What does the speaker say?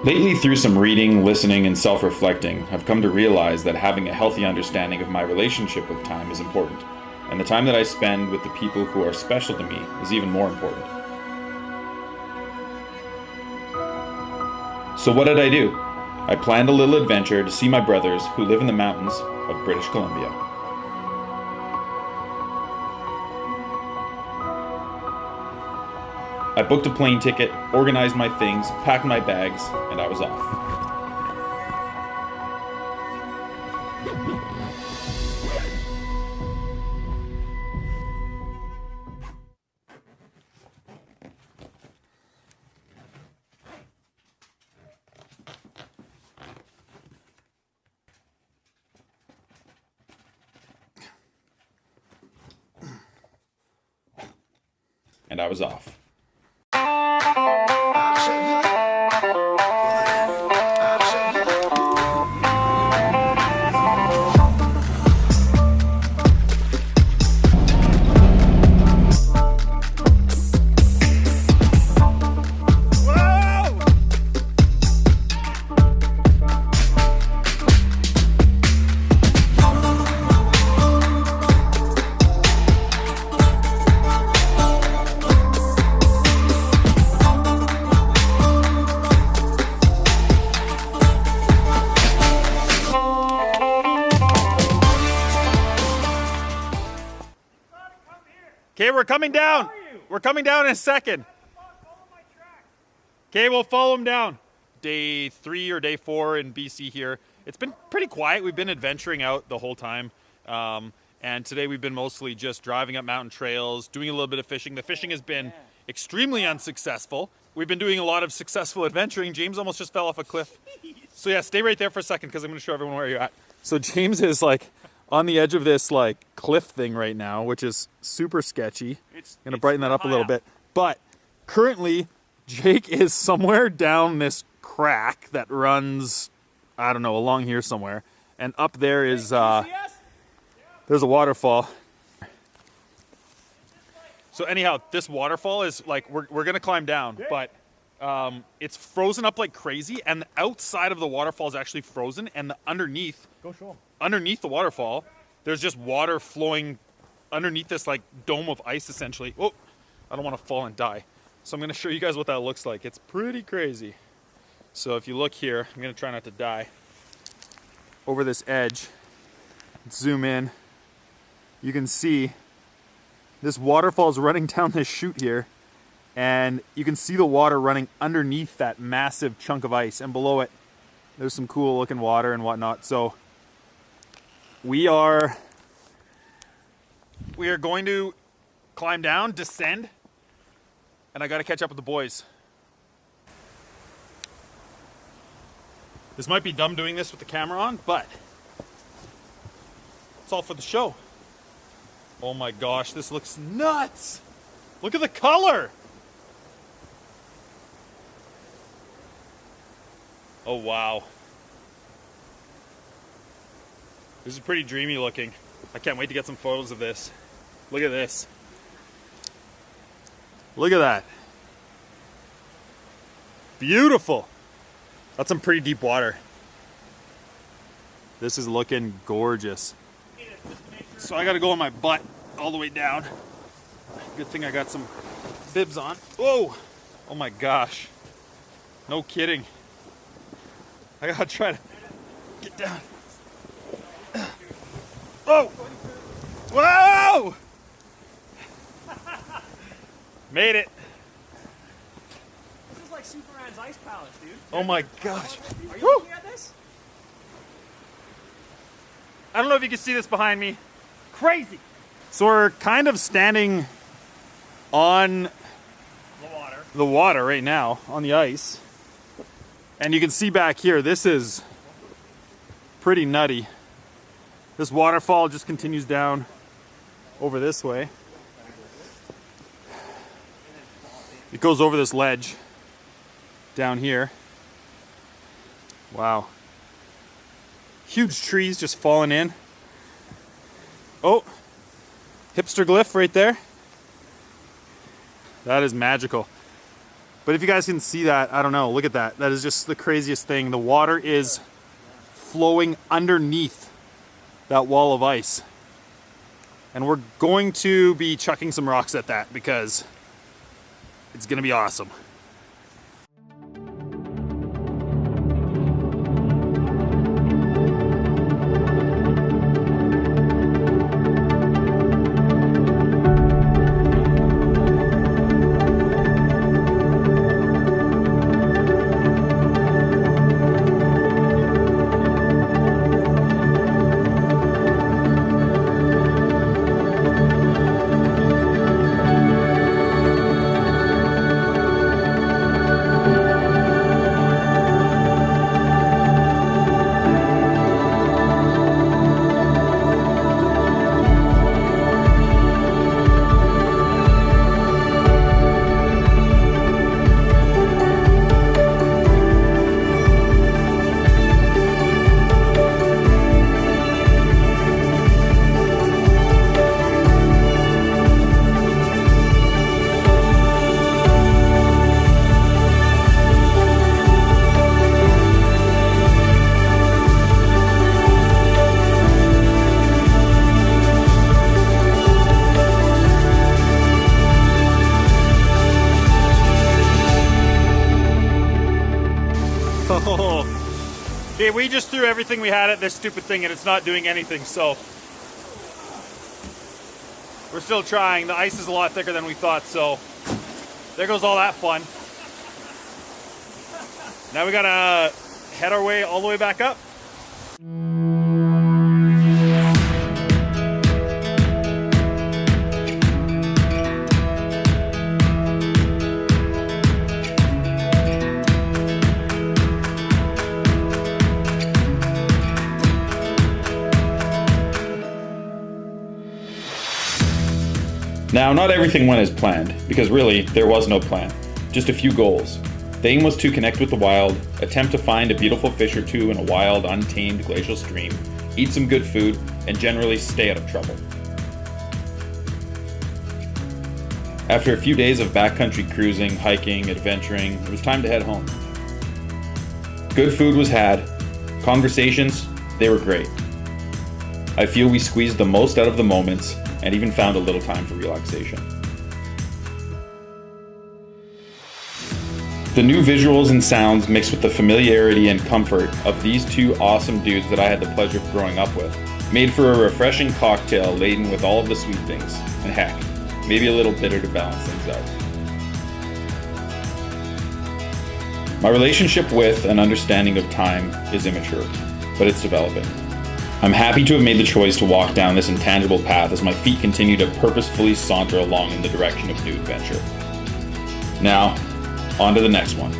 Lately, through some reading, listening, and self-reflecting, I've come to realize that having a healthy understanding of my relationship with time is important, and the time that I spend with the people who are special to me is even more important. So what did I do? I planned a little adventure to see my brothers who live in the mountains of British Columbia. I booked a plane ticket, organized my things, packed my bags, and I was off. And I was off. Okay, we're coming down. We're coming down in a second. Okay, we'll follow him down. Day 3 or day 4 in BC here. It's been pretty quiet. We've been adventuring out the whole time. And today we've been mostly just driving up mountain trails, doing a little bit of fishing. The fishing has been extremely unsuccessful. We've been doing a lot of successful adventuring. James almost just fell off a cliff. So yeah, stay right there for a second because I'm going to show everyone where you're at. So James is like on the edge of this like cliff thing right now, which is super sketchy. Gonna brighten that up a little bit. But currently, Jake is somewhere down this crack that runs, I don't know, along here somewhere. And up there is, there's a waterfall. So anyhow, this waterfall is like, we're gonna climb down, but it's frozen up like crazy, and the outside of the waterfall is actually frozen, and underneath the waterfall, there's just water flowing underneath this like dome of ice essentially. Oh, I don't want to fall and die. So I'm going to show you guys what that looks like. It's pretty crazy. So if you look here, I'm going to try not to die. Over this edge, zoom in, you can see this waterfall is running down this chute here, and you can see the water running underneath that massive chunk of ice, and below it there's some cool looking water and whatnot. So we are going to climb down, descend, and I got to catch up with the boys. This might be dumb doing this with the camera on, but it's all for the show. Oh my gosh, this looks nuts! Look at the color! Oh wow. This is pretty dreamy looking. I can't wait to get some photos of this. Look at this. Look at that. Beautiful. That's some pretty deep water. This is looking gorgeous. So I gotta go on my butt all the way down. Good thing I got some bibs on. Whoa! Oh my gosh. No kidding. I gotta try to get down. Oh! Whoa! Made it. This is like Superman's ice palace, dude. Oh my gosh. Are you looking at this? I don't know if you can see this behind me. Crazy. So we're kind of standing on the water right now, on the ice. And you can see back here, this is pretty nutty. This waterfall just continues down over this way. It goes over this ledge down here. Wow. Huge trees just falling in. Oh, hipster glyph right there. That is magical. But if you guys can see that, I don't know, look at that. That is just the craziest thing. The water is flowing underneath that wall of ice. And we're going to be chucking some rocks at that because it's gonna be awesome. Okay, we just threw everything we had at this stupid thing and it's not doing anything, so we're still trying. The ice is a lot thicker than we thought, so there goes all that fun. Now we gotta head our way all the way back up. Now, not everything went as planned, because really, there was no plan. Just a few goals. The aim was to connect with the wild, attempt to find a beautiful fish or two in a wild, untamed glacial stream, eat some good food, and generally stay out of trouble. After a few days of backcountry cruising, hiking, adventuring, it was time to head home. Good food was had. Conversations, they were great. I feel we squeezed the most out of the moments and even found a little time for relaxation. The new visuals and sounds mixed with the familiarity and comfort of these two awesome dudes that I had the pleasure of growing up with made for a refreshing cocktail laden with all of the sweet things, and heck, maybe a little bitter to balance things out. My relationship with and understanding of time is immature, but it's developing. I'm happy to have made the choice to walk down this intangible path as my feet continue to purposefully saunter along in the direction of new adventure. Now, on to the next one.